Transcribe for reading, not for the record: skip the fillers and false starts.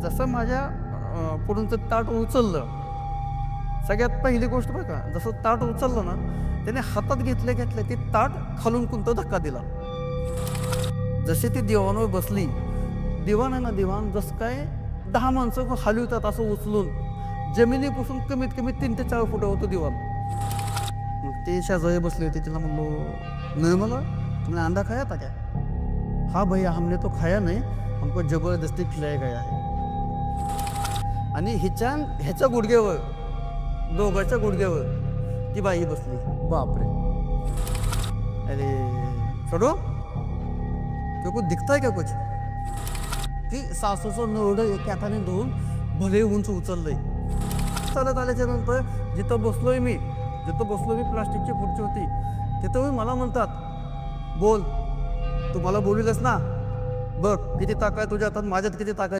जसं माझ्या पुढून ते ताट उचललं, सगळ्यात पहिली गोष्ट बघा, जसं ताट उचललं ना, त्याने हातात घेतले ते ताट खालून कोणता धक्का दिला. जसे ती दिवाणवर बसली, दिवाण आहे ना, दिवाण जसं काय 10 माणसं हलवतात असं उचलून जमिनीपासून कमीत कमी 3 ते 4 फुट होतं दिवाण. मग ते शेजारी बसले होते, तिला म्हणलो निर्मला तुमने अंडा खाया था क्या? हाँ भैया हमने तो खाया नहीं, हमको जबरदस्ती खिलाया गया है. आणि ह्याच्या गुडघ्यावर, दोघांच्या गुडघ्यावर ती बाई बसली. बापरे. अरे छोड़ो, तो कुछ दिखता है क्या कुछ? ती सासूचं नरडं एका हाताने धरून भले उंच उचललंय. चालत आल्याच्या नंतर जिथं बसलोय मी प्लास्टिकची खुर्ची होती, तिथं मला म्हणतात, बोल तू मला बोललेस ना, बघ किती ताकद तुझ्या हातात, माझ्यात किती ताकद.